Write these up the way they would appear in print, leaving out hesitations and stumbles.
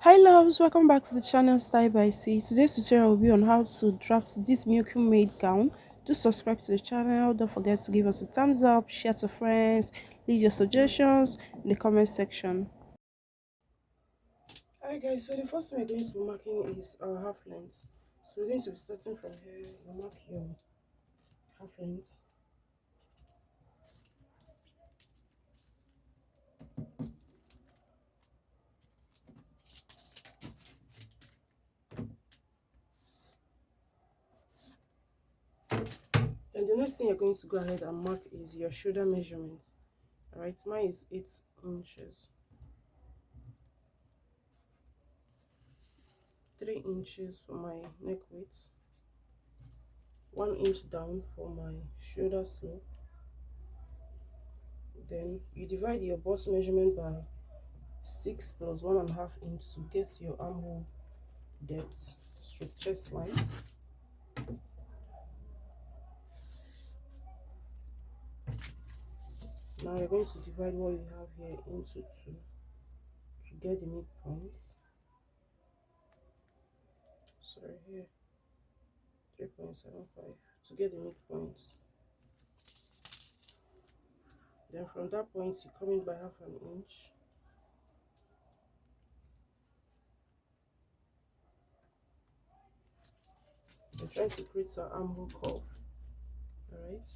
Hi loves, welcome back to the channel Style by C. Today's tutorial will be on how to draft this milkmaid gown. Do subscribe to the channel, don't forget to give us a thumbs up, share to friends, leave your suggestions in the comment section. Alright guys, so the first thing we're going to be marking is our half length. So we're going to be starting from here. You mark your half length. And the next thing you're going to go ahead and mark is your shoulder measurement. Alright, mine is 8 inches. 3 inches for my neck width, 1 inch down for my shoulder slope. Then you divide your bust measurement by 6 plus 1.5 inch to get your armhole depth stroke chest line. Now you're going to divide what you have here into 2 to get the midpoint. Sorry, here 3.75 to get the midpoint. Then from that point you come in by half an inch. You're trying to create an armhole curve. Alright.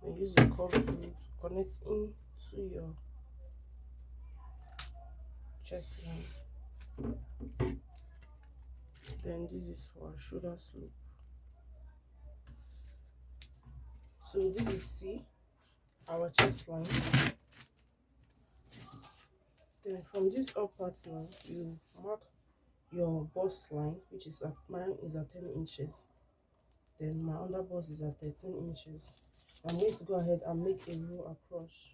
And use your curve to connect into your chest line. Then this is for our shoulder slope. So this is C, our chest line. Then from this up part now, you mark your bust line, which is at mine is at 10 inches. Then my under bust is at 13 inches. I'm going to go ahead and make a row across.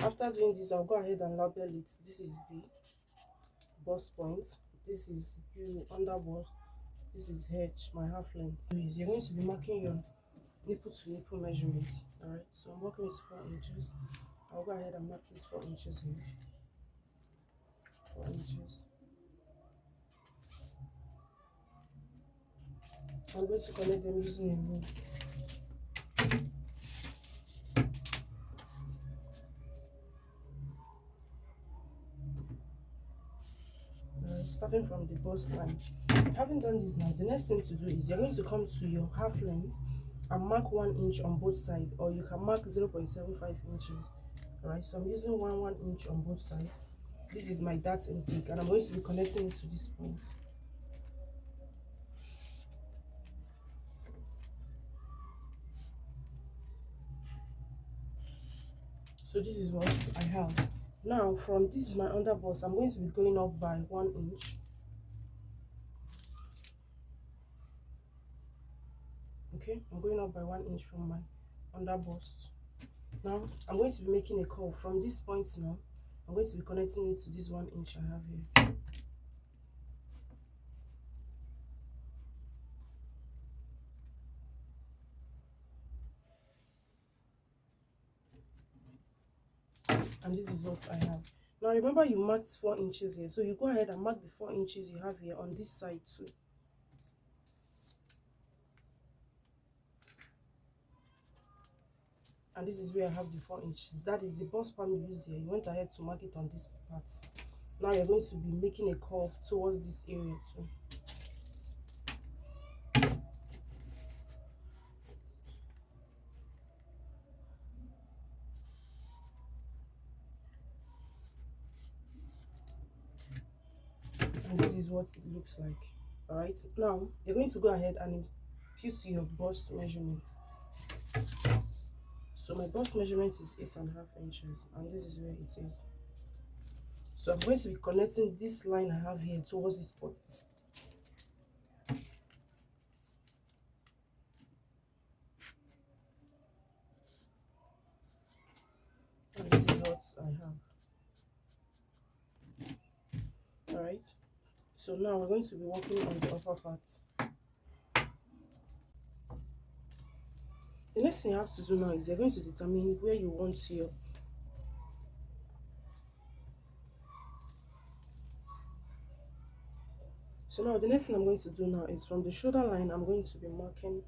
After doing this, I'll go ahead and label it. This is B, bust point. This is U, under bust. This is H, my half length. You're going to be marking your nipple to nipple measurement. Alright, so I'm working with 4 inches. I'll go ahead and mark this 4 inches here. 4 inches. I'm going to connect them using a rule. Starting from the bust line. Having done this now, the next thing to do is you're going to come to your half length and mark 1 inch on both sides, or you can mark 0.75 inches. Alright, so I'm using 1 inch on both sides. This is my dart intake, and I'm going to be connecting it to this point. So this is what I have. Now from this is my under bust, I'm going to be going up by 1 inch. Okay, I'm going up by 1 inch from my under bust. Now I'm going to be making a curve from this point. Now I'm going to be connecting it to this 1 inch I have here. And this is what I have. Now remember you marked 4 inches here, so you go ahead and mark the 4 inches you have here on this side too. And this is where I have the 4 inches. That is the bust palm you used here. You went ahead to mark it on this part. Now you're going to be making a curve towards this area too. And this is what it looks like. All right, now you're going to go ahead and impute your bust measurement. So my bust measurement is 8.5 inches, and this is where it is. So I'm going to be connecting this line I have here towards this point. And this is what I have. Alright, so now we're going to be working on the upper part. The next thing you have to do now is you're going to determine where you want your, so now the next thing I'm going to do now is from the shoulder line I'm going to be marking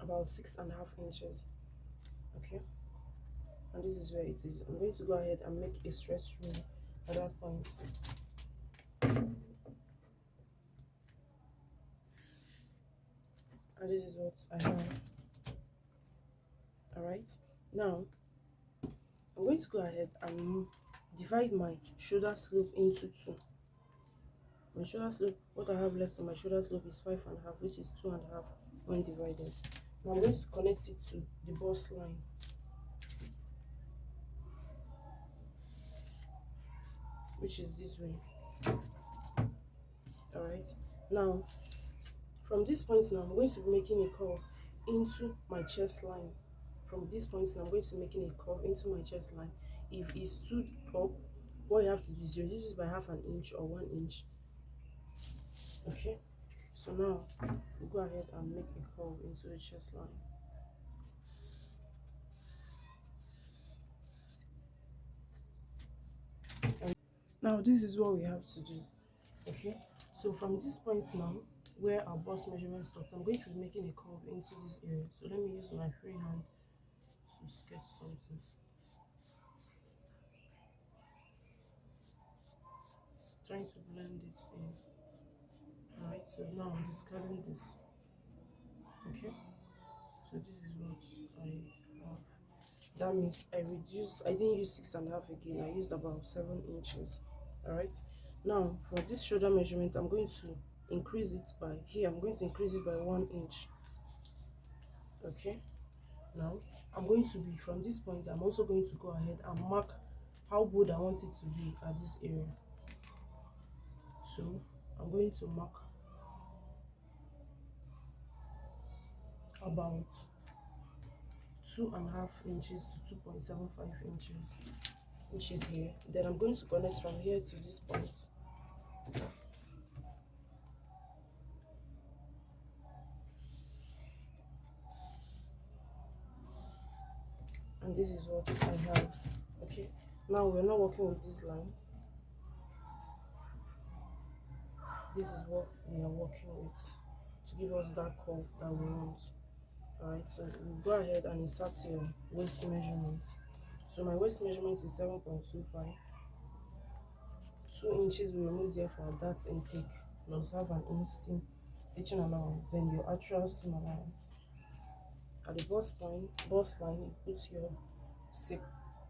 about 6.5 inches. Okay, and this is where it is. I'm going to go ahead and make a stretch rule at that point. And this is what I have. Alright, now I'm going to go ahead and divide my shoulder slope into two. My shoulder slope, what I have left on my shoulder slope is 5.5, which is 2.5 when divided. Now I'm going to connect it to the bust line. Which is this way. Alright, now from this point now I'm going to be making a curve into my chest line. From this point now I'm going to be making a curve into my chest line. If it's too up, what you have to do is you reduce it by 1/2 inch or 1 inch. Okay, so now we'll go ahead and make a curve into the chest line. And now this is what we have to do. Okay, so from this point now where our bust measurement stops, I'm going to be making a curve into this area. So let me use my free hand to sketch something. Trying to blend it in. Alright, so now I'm discarding this. Okay, so this is what I have. That means I didn't use 6.5 again, I used about 7 inches. Alright, now for this shoulder measurement I'm going to increase it by, here I'm going to increase it by 1 inch. Okay, now I'm going to be, from this point I'm also going to go ahead and mark how bold I want it to be at this area. So I'm going to mark about 2.5 inches to 2.75 inches, which is here. Then I'm going to connect from here to this point. And this is what I have. Okay, now we're not working with this line. This is what we are working with to give us that curve that we want. Alright, so we'll go ahead and insert your waist measurement. So my waist measurement is 7.25. 2 inches we remove here for that intake, plus have an inch stitching allowance, then your actual seam allowance. At the bust point, bust line, you put your seam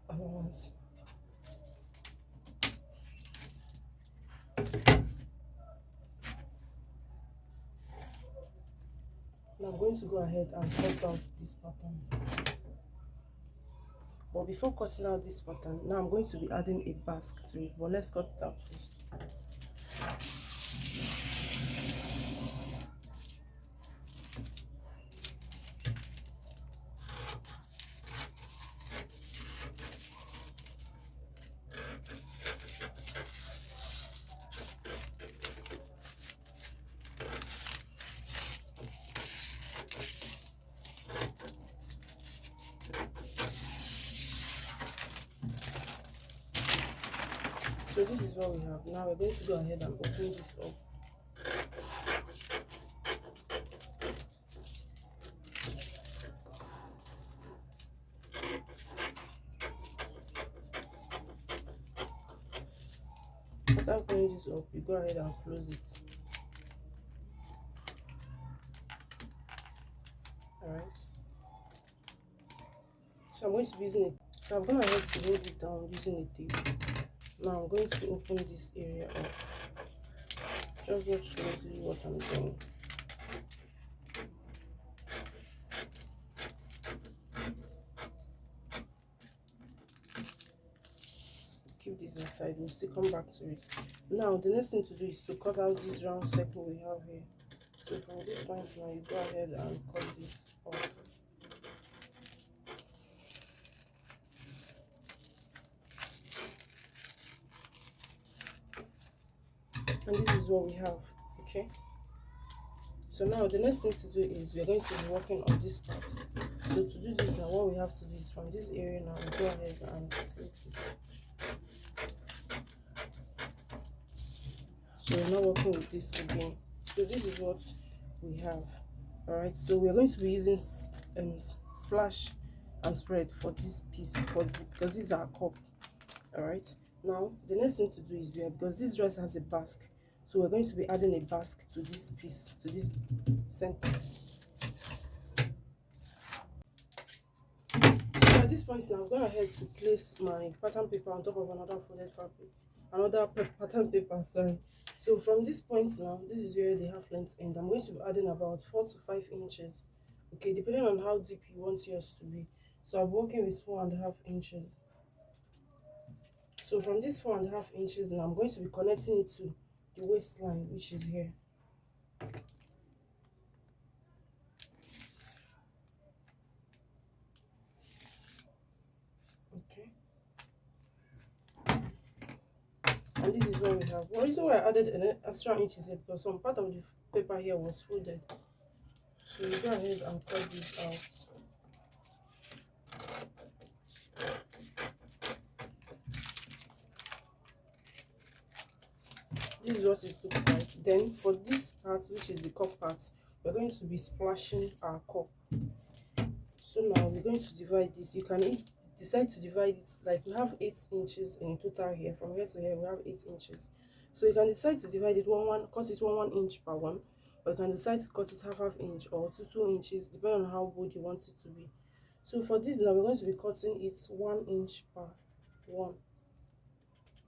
allowance. Now I'm going to go ahead and cut out this pattern. But before cutting out this pattern, now I'm going to be adding a basque to it. But let's cut it out first. So this is what we have. Now we're going to go ahead and open this up. After opening this up, you go ahead and close it. Alright. So I'm going to be using it. So I'm going to have to hold it down using a tape. Now I'm going to open this area up. Just watch closely what I'm doing. Keep this inside, we'll still come back to it. Now the next thing to do is to cut out this round circle we have here. So from this point now, you go ahead and cut this off. And this is what we have. Okay, So now the next thing to do is we are going to be working on this part. So to do this now, what we have to do is from this area now, we go ahead and slit it. So we're not working with this again. So this is what we have. Alright, so we're going to be using splash and spread for this piece because this is our cup. Alright, now the next thing to do is because this dress has a basque, so we're going to be adding a basque to this piece, to this center. So at this point now, I'm going ahead to place my pattern paper on top of another folded fabric, pattern paper, sorry. So from this point now, this is where the half length end. I'm going to be adding about 4 to 5 inches, okay, depending on how deep you want yours to be. So I'm working with 4.5 inches. So from this 4.5 inches now, I'm going to be connecting it to the waistline, which is here. Okay. And this is what we have. The reason why I added an extra inch is because some part of the paper here was folded. So you go ahead and cut this out. This is what it looks like. Then for this part, which is the cup part, we're going to be splashing our cup. So now we're going to divide this. You can decide to divide it, like we have 8 inches in total here. From here to here we have 8 inches. So you can decide to divide it cut it 1 inch per one, or you can decide to cut it half inch or 2 inches, depending on how good you want it to be. So for this now, we're going to be cutting it 1 inch per one.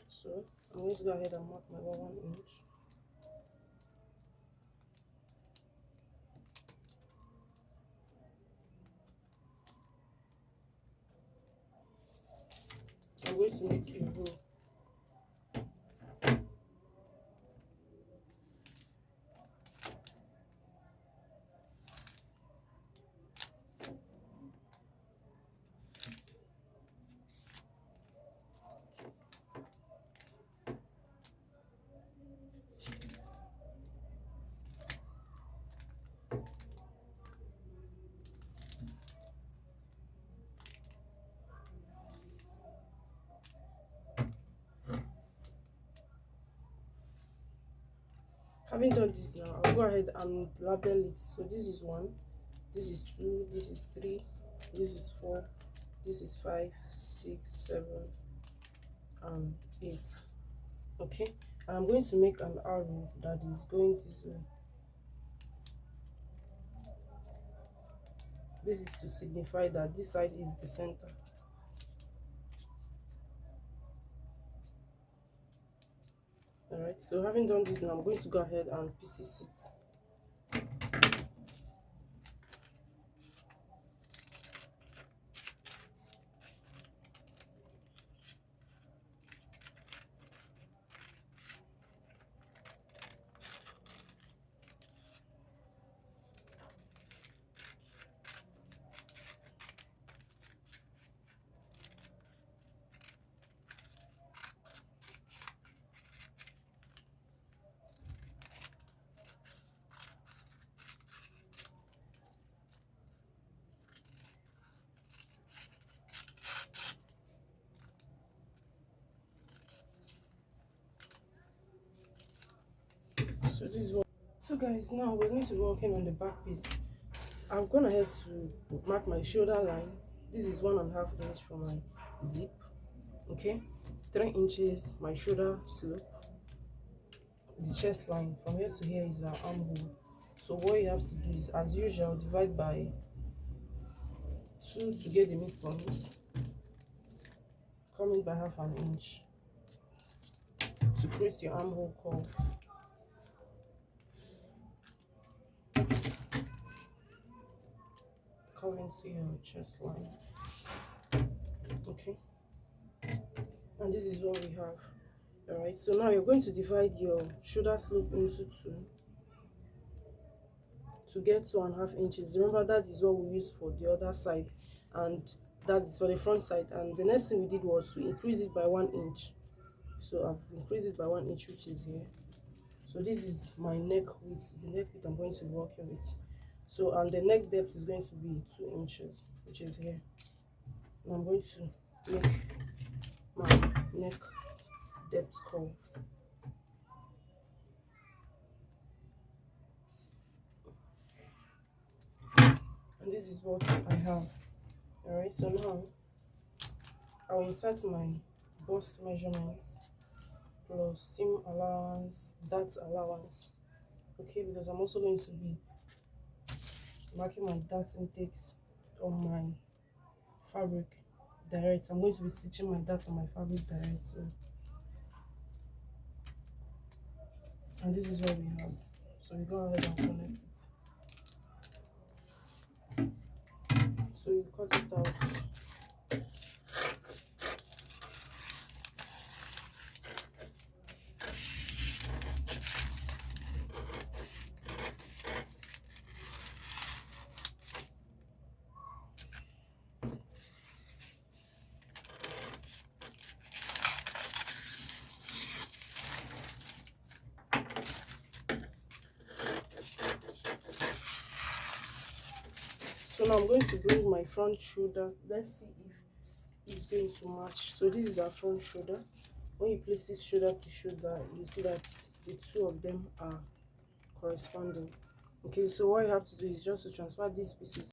So I'm going to go ahead and mark my 1 inch. So I'm going to make a row. Having done this now, I'll go ahead and label it. So this is 1, this is 2, this is 3, this is 4, this is 5, 6, 7, and 8. Okay, and I'm going to make an arrow that is going this way. This is to signify that this side is the center. Alright, so having done this now, I'm going to go ahead and pieces it. So this is what. So guys, now we're going to be working on the back piece. I've gone ahead to mark my shoulder line. This is 1.5 inch for my zip. Okay, 3 inches my shoulder slope. The chest line from here to here is our armhole. So what you have to do is, as usual, divide by 2 to get the midpoint. Come in by 1/2 inch to create your armhole curve. Come into your chest line. Okay, and this is what we have. All right, so now you're going to divide your shoulder slope into 2 to get 2.5 inches. Remember, that is what we use for the other side, and that is for the front side. And the next thing we did was to increase it by 1 inch. So I've increased it by 1 inch, which is here. So this is my neck width, the neck width I'm going to be working with. So and the neck depth is going to be 2 inches, which is here. And I'm going to make my neck depth curve. And this is what I have. Alright, so now I'll insert my bust measurements plus seam allowance, dart allowance. Okay, because I'm also going to be marking my dart intakes on my fabric direct. I'm going to be stitching my dart on my fabric direct. So, and this is what we have. So we go ahead and connect it. So you cut it out. So now I'm going to bring my front shoulder. Let's see if it's going to match. So this is our front shoulder. When you place it shoulder to shoulder, you see that the two of them are corresponding. Okay, so what you have to do is just to transfer these pieces